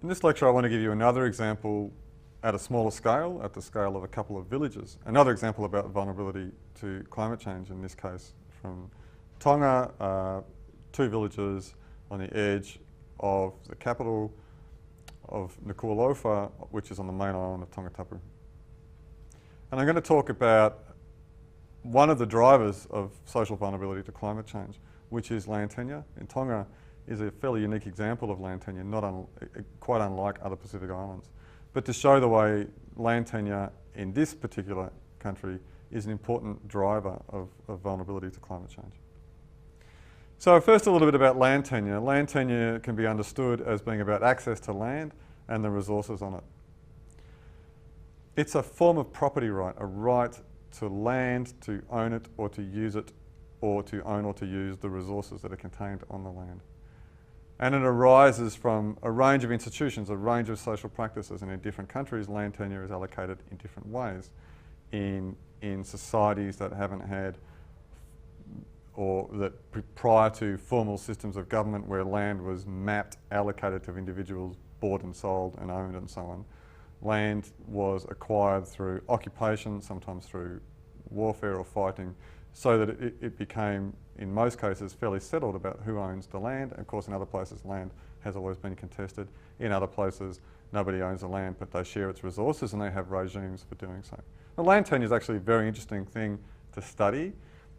In this lecture I want to give you another example at a smaller scale, at the scale of a couple of villages. Another example about vulnerability to climate change, in this case from Tonga, two villages on the edge of the capital of Nuku'alofa, which is on the main island of Tongatapu. And I'm going to talk about one of the drivers of social vulnerability to climate change, which is land tenure. In Tonga is a fairly unique example of land tenure, quite unlike other Pacific islands. But to show the way land tenure in this particular country is an important driver of vulnerability to climate change. So first a little bit about land tenure. Land tenure can be understood as being about access to land and the resources on it. It's a form of property right, a right to land, to own it or to use it, or to own or to use the resources that are contained on the land. And it arises from a range of institutions, a range of social practices, and in different countries land tenure is allocated in different ways. In societies that haven't had, or that prior to formal systems of government where land was mapped, allocated to individuals, bought and sold and owned and so on, land was acquired through occupation, sometimes through warfare or fighting, so that it became, in most cases, fairly settled about who owns the land. And of course, in other places, land has always been contested. In other places, nobody owns the land, but they share its resources and they have regimes for doing so. The land tenure is actually a very interesting thing to study,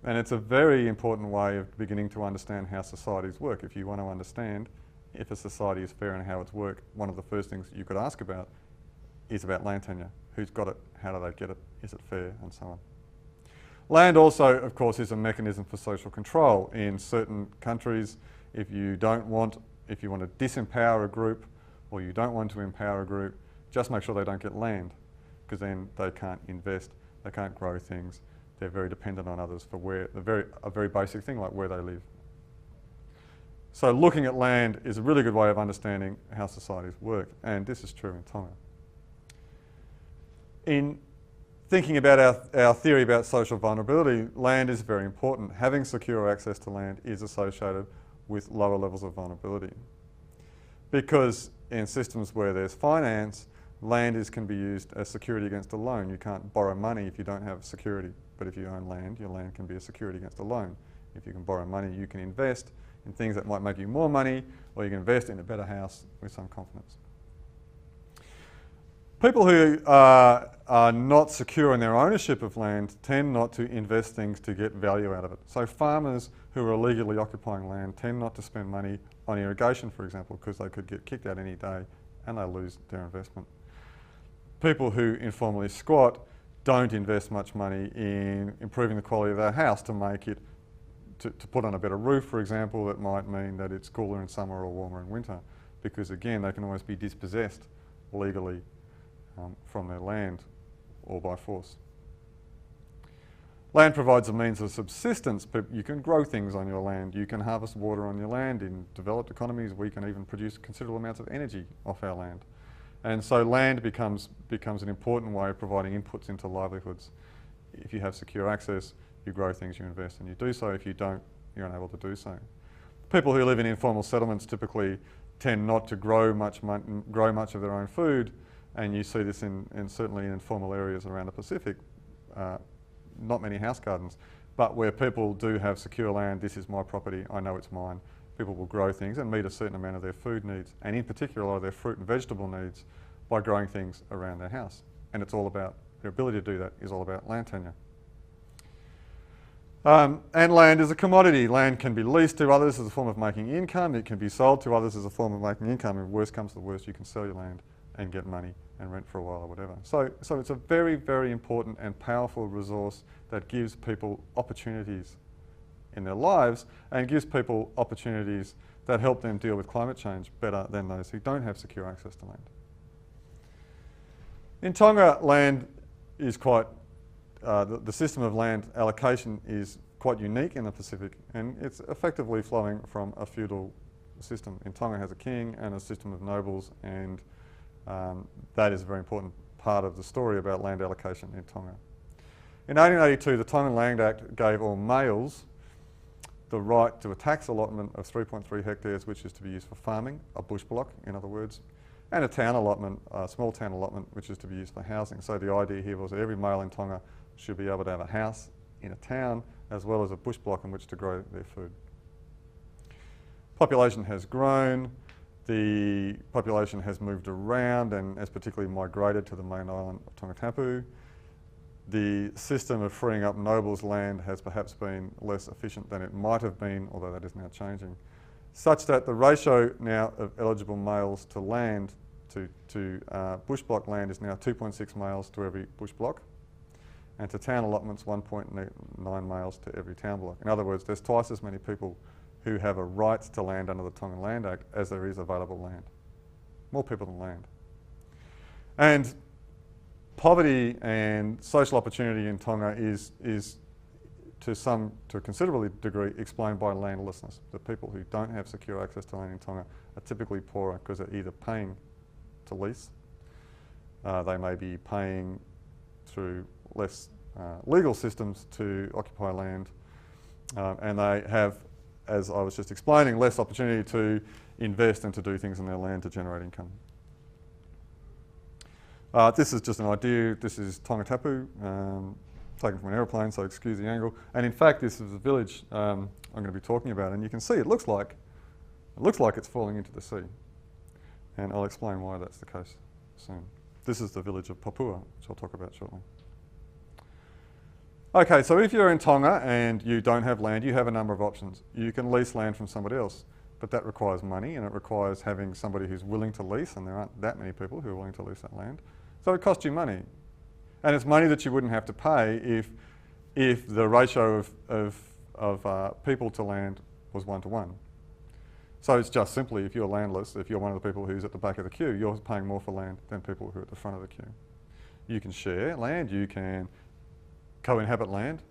and it's a very important way of beginning to understand how societies work. If you want to understand if a society is fair and how it's worked, one of the first things you could ask about is about land tenure. Who's got it? How do they get it? Is it fair? And so on. Land also, of course, is a mechanism for social control. In certain countries, if you want to disempower a group or you don't want to empower a group, just make sure they don't get land, because then they can't invest, they can't grow things, they're very dependent on others for a very basic thing like where they live. So looking at land is a really good way of understanding how societies work, and this is true in Tonga. In thinking about our theory about social vulnerability, land is very important. Having secure access to land is associated with lower levels of vulnerability. Because in systems where there's finance, land can be used as security against a loan. You can't borrow money if you don't have security. But if you own land, your land can be a security against a loan. If you can borrow money, you can invest in things that might make you more money, or you can invest in a better house with some confidence. People who are not secure in their ownership of land tend not to invest things to get value out of it. So farmers who are illegally occupying land tend not to spend money on irrigation, for example, because they could get kicked out any day and they lose their investment. People who informally squat don't invest much money in improving the quality of their house to make it, to put on a better roof, for example. That might mean that it's cooler in summer or warmer in winter, because again, they can always be dispossessed legally from their land or by force. Land provides a means of subsistence, but you can grow things on your land. You can harvest water on your land. In developed economies, we can even produce considerable amounts of energy off our land. And so land becomes an important way of providing inputs into livelihoods. If you have secure access, you grow things, you invest, and you do so. If you don't, you're unable to do so. People who live in informal settlements typically tend not to grow much of their own food, and you see this certainly in informal areas around the Pacific. Not many house gardens, but where people do have secure land. This is my property, I know it's mine. People will grow things and meet a certain amount of their food needs, and in particular a lot of their fruit and vegetable needs, by growing things around their house. And it's all about, their ability to do that is all about land tenure. And land is a commodity. Land can be leased to others as a form of making income. It can be sold to others as a form of making income. If worst comes to worst, you can sell your land and get money and rent for a while or whatever. So it's a very, very important and powerful resource that gives people opportunities in their lives and gives people opportunities that help them deal with climate change better than those who don't have secure access to land. In Tonga, land is quite, the system of land allocation is quite unique in the Pacific, and it's effectively flowing from a feudal system. In Tonga has a king and a system of nobles, and that is a very important part of the story about land allocation in Tonga. In 1882, the Tongan Land Act gave all males the right to a tax allotment of 3.3 hectares, which is to be used for farming, a bush block, in other words, and a town allotment, a small town allotment, which is to be used for housing. So the idea here was that every male in Tonga should be able to have a house in a town as well as a bush block in which to grow their food. Population has grown, the population has moved around and has particularly migrated to the main island of Tongatapu. The system of freeing up nobles' land has perhaps been less efficient than it might have been, although that is now changing, such that the ratio now of eligible males to land, to bush block land, is now 2.6 males to every bush block, and to town allotments 1.9 males to every town block. In other words, there's twice as many people who have a right to land under the Tongan Land Act as there is available land. More people than land. And poverty and social opportunity in Tonga is to a considerable degree explained by landlessness. The people who don't have secure access to land in Tonga are typically poorer because they're either paying to lease, they may be paying through less legal systems to occupy land, and they have, as I was just explaining, less opportunity to invest and to do things in their land to generate income. This is just an idea. This is Tongatapu, taken from an aeroplane, so excuse the angle. And in fact, this is a village I'm going to be talking about, and you can see it looks like it's falling into the sea. And I'll explain why that's the case soon. This is the village of Papua, which I'll talk about shortly. Okay, so if you're in Tonga and you don't have land, you have a number of options. You can lease land from somebody else, but that requires money and it requires having somebody who's willing to lease, and there aren't that many people who are willing to lease that land. So it costs you money. And it's money that you wouldn't have to pay if the ratio of people to land was 1-to-1. So it's just simply, if you're landless, if you're one of the people who's at the back of the queue, you're paying more for land than people who are at the front of the queue. You can share land, you can co-inhabit land,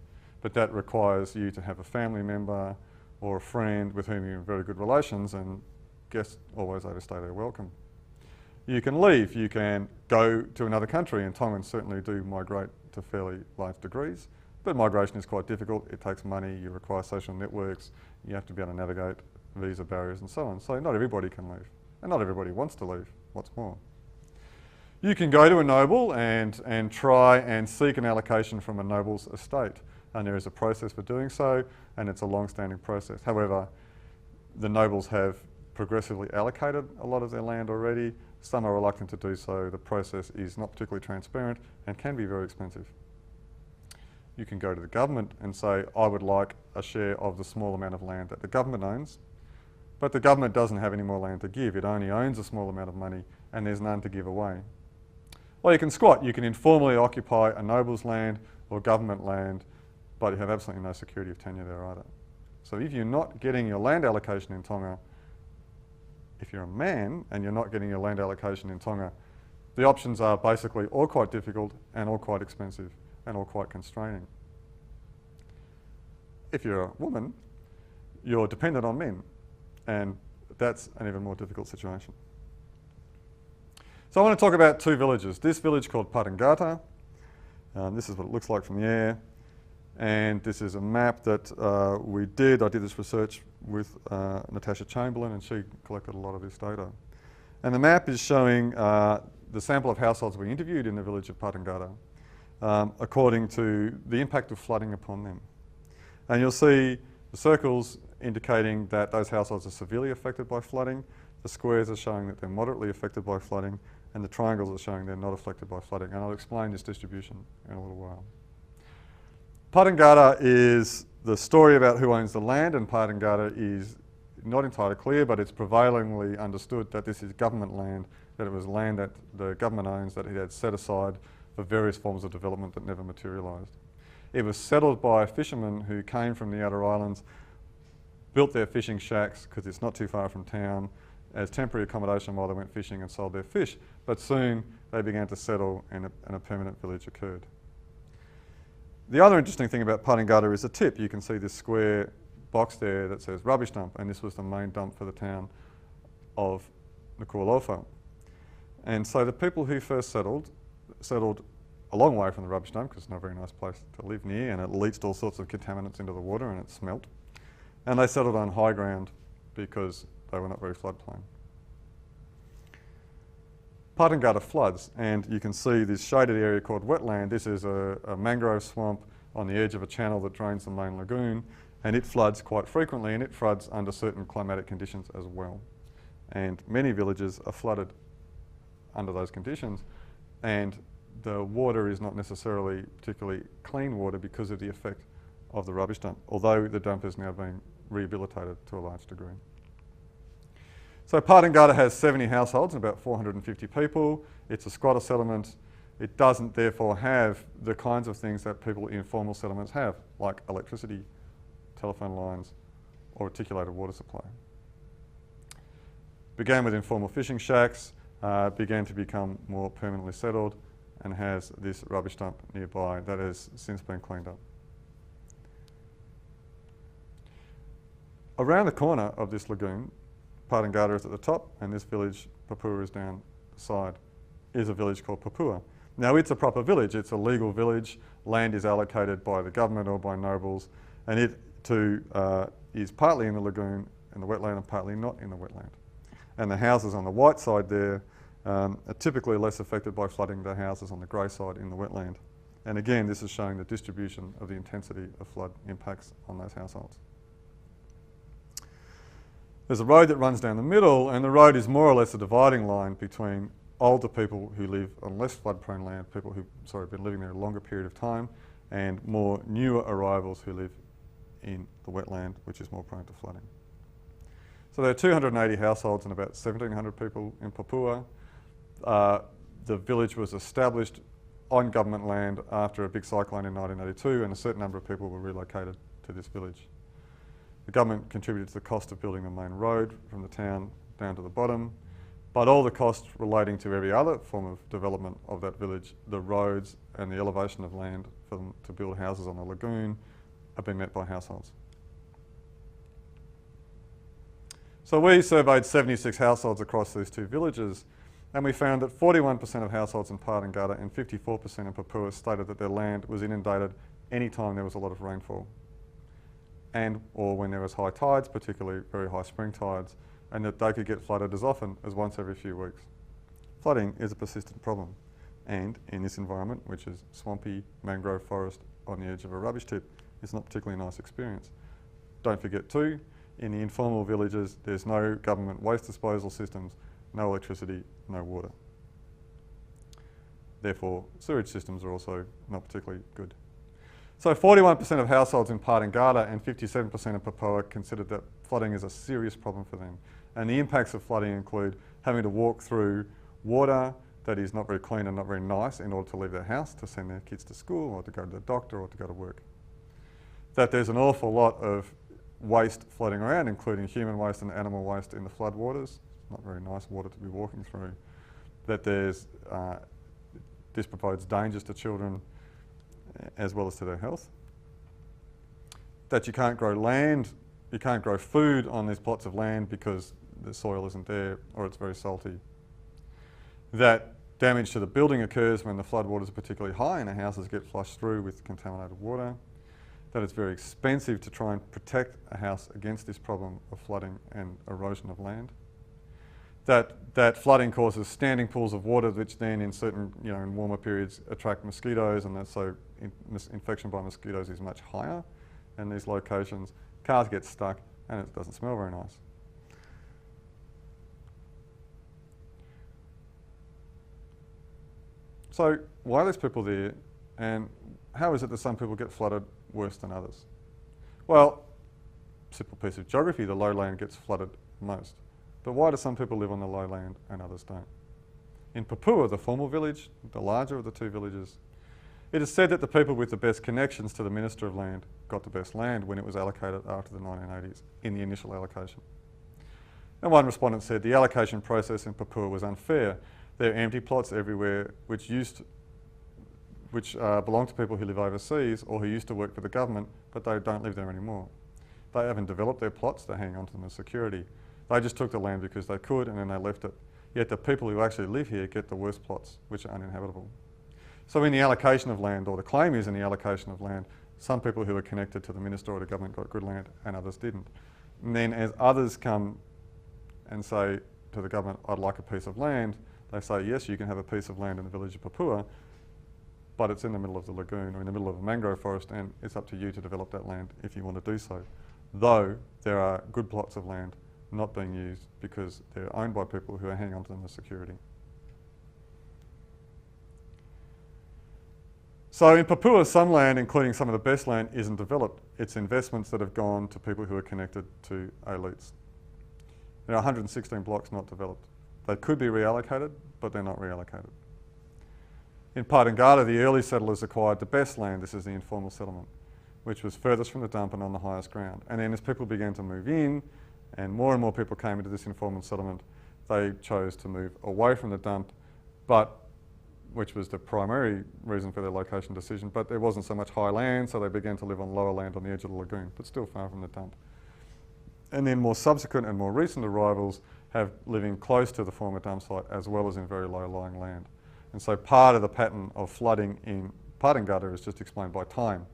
but that requires you to have a family member or a friend with whom you're in very good relations, and guests always overstay their welcome. You can leave, you can go to another country, and Tongans certainly do migrate to fairly large degrees, but migration is quite difficult. It takes money, you require social networks, you have to be able to navigate visa barriers and so on. So not everybody can leave, and not everybody wants to leave, what's more. You can go to a noble and try and seek an allocation from a noble's estate, and there is a process for doing so, and it's a long-standing process. However, the nobles have progressively allocated a lot of their land already. Some are reluctant to do so. The process is not particularly transparent and can be very expensive. You can go to the government and say, I would like a share of the small amount of land that the government owns, but the government doesn't have any more land to give. It only owns a small amount of money and there's none to give away. Or you can squat. You can informally occupy a noble's land or government land, but you have absolutely no security of tenure there either. So if you're not getting your land allocation in Tonga, if you're a man and you're not getting your land allocation in Tonga, the options are basically all quite difficult and all quite expensive and all quite constraining. If you're a woman, you're dependent on men, and that's an even more difficult situation. So I want to talk about two villages. This village called Patangata, this is what it looks like from the air, and this is a map that I did this research with Natasha Chamberlain, and she collected a lot of this data. And the map is showing the sample of households we interviewed in the village of Patangata according to the impact of flooding upon them. And you'll see the circles indicating that those households are severely affected by flooding, the squares are showing that they're moderately affected by flooding, and the triangles are showing they're not affected by flooding. And I'll explain this distribution in a little while. Patangata is the story about who owns the land, and Patangata is not entirely clear, but it's prevailingly understood that this is government land, that it was land that the government owns that it had set aside for various forms of development that never materialised. It was settled by fishermen who came from the outer islands, built their fishing shacks because it's not too far from town, as temporary accommodation while they went fishing and sold their fish, but soon they began to settle and a permanent village occurred. The other interesting thing about Patangata is the tip. You can see this square box there that says rubbish dump, and this was the main dump for the town of Nuku'alofa. And so the people who first settled a long way from the rubbish dump, because it's not a very nice place to live near, and it leached all sorts of contaminants into the water and it smelt. And they settled on high ground because they were not very floodplain. Patangata floods, and you can see this shaded area called wetland. This is a mangrove swamp on the edge of a channel that drains the main lagoon, and it floods quite frequently, and it floods under certain climatic conditions as well. And many villages are flooded under those conditions, and the water is not necessarily particularly clean water because of the effect of the rubbish dump, although the dump is now being rehabilitated to a large degree. So Patangata has 70 households and about 450 people. It's a squatter settlement. It doesn't therefore have the kinds of things that people in formal settlements have, like electricity, telephone lines, or articulated water supply. Began with informal fishing shacks, began to become more permanently settled, and has this rubbish dump nearby that has since been cleaned up. Around the corner of this lagoon, Patangata is at the top, and this village, Papua, is down the side, is a village called Papua. Now it's a proper village, it's a legal village, land is allocated by the government or by nobles, and it too is partly in the lagoon and the wetland and partly not in the wetland. And the houses on the white side there are typically less affected by flooding than houses on the grey side in the wetland. And again, this is showing the distribution of the intensity of flood impacts on those households. There's a road that runs down the middle, and the road is more or less a dividing line between older people who live on less flood-prone land, people who've been living there a longer period of time, and more newer arrivals who live in the wetland, which is more prone to flooding. So there are 280 households and about 1,700 people in Papua. The village was established on government land after a big cyclone in 1982, and a certain number of people were relocated to this village. The government contributed to the cost of building the main road from the town down to the bottom, but all the costs relating to every other form of development of that village, the roads and the elevation of land for them to build houses on the lagoon, have been met by households. So we surveyed 76 households across these two villages, and we found that 41% of households in Patangata and 54% in Papua stated that their land was inundated any time there was a lot of rainfall, and or when there was high tides, particularly very high spring tides, and that they could get flooded as often as once every few weeks. Flooding is a persistent problem, and in this environment, which is swampy mangrove forest on the edge of a rubbish tip, it's not particularly a nice experience. Don't forget too, in the informal villages, there's no government waste disposal systems, no electricity, no water. Therefore, sewage systems are also not particularly good. So 41% of households in Patangata and 57% in Papua considered that flooding is a serious problem for them. And the impacts of flooding include having to walk through water that is not very clean and not very nice in order to leave their house, to send their kids to school or to go to the doctor or to go to work. That there's an awful lot of waste floating around, including human waste and animal waste in the flood waters. Not very nice water to be walking through. That there's this provides dangers to children as well as to their health. That you can't grow land, you can't grow food on these plots of land because the soil isn't there or it's very salty. That damage to the building occurs when the floodwaters are particularly high and the houses get flushed through with contaminated water. That it's very expensive to try and protect a house against this problem of flooding and erosion of land. That flooding causes standing pools of water, which then in certain, in warmer periods attract mosquitoes, and so infection by mosquitoes is much higher in these locations. Cars get stuck and it doesn't smell very nice. So why are these people there, and how is it that some people get flooded worse than others? Well, simple piece of geography, the lowland gets flooded most. But why do some people live on the lowland and others don't? In Papua, the formal village, the larger of the two villages, it is said that the people with the best connections to the Minister of Land got the best land when it was allocated after the 1980s in the initial allocation. And one respondent said the allocation process in Papua was unfair. There are empty plots everywhere which belong to people who live overseas or who used to work for the government, but they don't live there anymore. They haven't developed their plots, they hang on to them as security. They just took the land because they could and then they left it. Yet the people who actually live here get the worst plots, which are uninhabitable. So in the allocation of land, or the claim is in the allocation of land, some people who are connected to the minister or the government got good land and others didn't. And then as others come and say to the government, I'd like a piece of land, They say, yes, you can have a piece of land in the village of Papua, but it's in the middle of the lagoon or in the middle of a mangrove forest, and it's up to you to develop that land if you want to do so. Though there are good plots of land not being used because they're owned by people who are hanging on to them as security. So in Papua, some land, including some of the best land, isn't developed. It's investments that have gone to people who are connected to elites. There are 116 blocks not developed. They could be reallocated, but they're not reallocated. In Patangata, the early settlers acquired the best land. This is the informal settlement, which was furthest from the dump and on the highest ground. And then as people began to move in, and more people came into this informal settlement, they chose to move away from the dump, which was the primary reason for their location decision, but there wasn't so much high land, so they began to live on lower land on the edge of the lagoon, but still far from the dump. And then more subsequent and more recent arrivals have living close to the former dump site as well as in very low-lying land. And so part of the pattern of flooding in Patangata is just explained by time,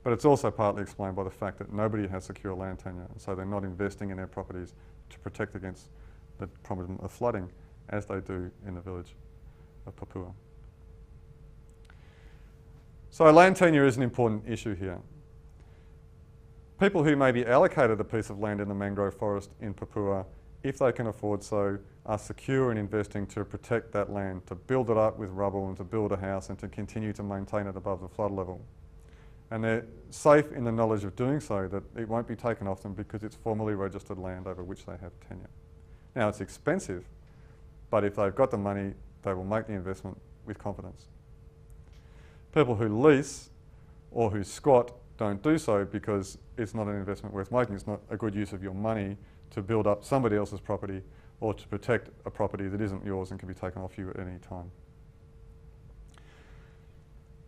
but it's also partly explained by the fact that nobody has secure land tenure, and so they're not investing in their properties to protect against the problem of flooding as they do in the village of Papua. So land tenure is an important issue here. People who may be allocated a piece of land in the mangrove forest in Papua, if they can afford so, are secure in investing to protect that land, to build it up with rubble and to build a house and to continue to maintain it above the flood level. And they're safe in the knowledge of doing so, that it won't be taken off them because it's formally registered land over which they have tenure. Now it's expensive, but if they've got the money, they will make the investment with confidence. People who lease or who squat don't do so because it's not an investment worth making. It's not a good use of your money to build up somebody else's property or to protect a property that isn't yours and can be taken off you at any time.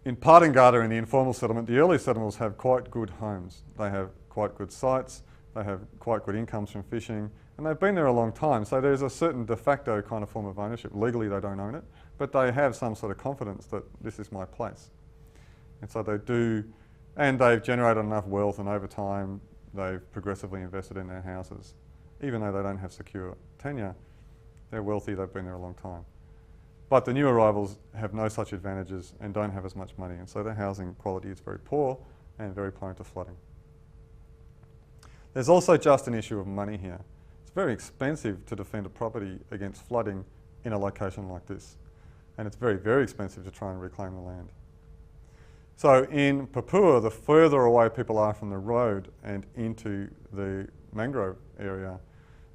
In Patangata, in the informal settlement, the early settlers have quite good homes. They have quite good sites, they have quite good incomes from fishing, and they've been there a long time, so there's a certain de facto kind of form of ownership. Legally they don't own it, but they have some sort of confidence that this is my place. And so they do, and they've generated enough wealth, and over time they've progressively invested in their houses. Even though they don't have secure tenure, they're wealthy, they've been there a long time. But the new arrivals have no such advantages and don't have as much money, and so their housing quality is very poor and very prone to flooding. There's also just an issue of money here. It's very expensive to defend a property against flooding in a location like this, and it's very, very expensive to try and reclaim the land. So in Papua, the further away people are from the road and into the mangrove area,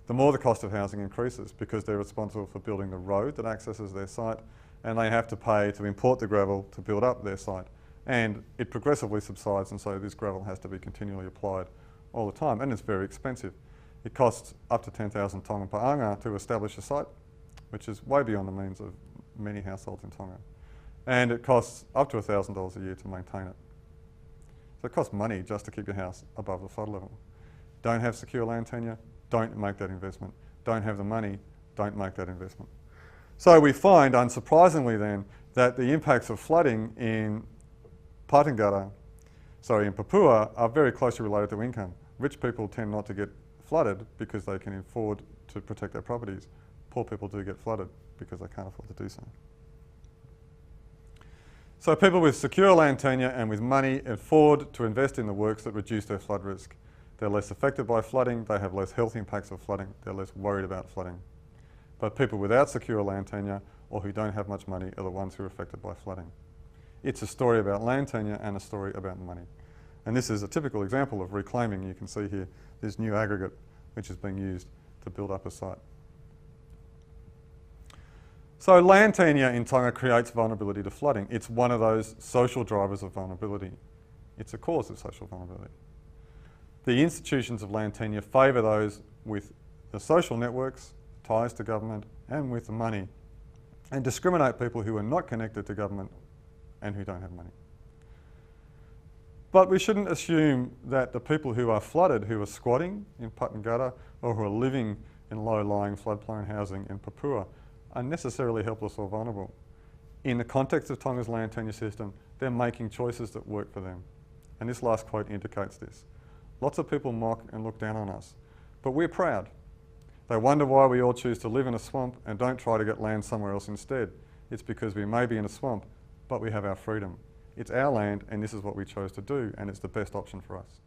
the more the cost of housing increases because they're responsible for building the road that accesses their site, and they have to pay to import the gravel to build up their site. And it progressively subsides, and so this gravel has to be continually applied all the time, and it's very expensive. It costs up to 10,000 Tonga per anga to establish a site, which is way beyond the means of many households in Tonga. And it costs up to $1,000 a year to maintain it. So it costs money just to keep your house above the flood level. Don't have secure land tenure, don't make that investment. Don't have the money, don't make that investment. So we find, unsurprisingly then, that the impacts of flooding in in Papua are very closely related to income. Rich people tend not to get flooded because they can afford to protect their properties. Poor people do get flooded because they can't afford to do so. So people with secure land tenure and with money afford to invest in the works that reduce their flood risk. They're less affected by flooding, they have less health impacts of flooding, they're less worried about flooding. But people without secure land tenure or who don't have much money are the ones who are affected by flooding. It's a story about land tenure and a story about money. And this is a typical example of reclaiming. You can see here this new aggregate which is being used to build up a site. So land tenure in Tonga creates vulnerability to flooding. It's one of those social drivers of vulnerability. It's a cause of social vulnerability. The institutions of land tenure favour those with the social networks, ties to government, and with the money, and discriminate people who are not connected to government and who don't have money. But we shouldn't assume that the people who are flooded, who are squatting in Patangata, or who are living in low-lying floodplain housing in Papua, are necessarily helpless or vulnerable. In the context of Tonga's land tenure system, they're making choices that work for them. And this last quote indicates this. Lots of people mock and look down on us, but we're proud. They wonder why we all choose to live in a swamp and don't try to get land somewhere else instead. It's because we may be in a swamp, but we have our freedom. It's our land and this is what we chose to do, and it's the best option for us.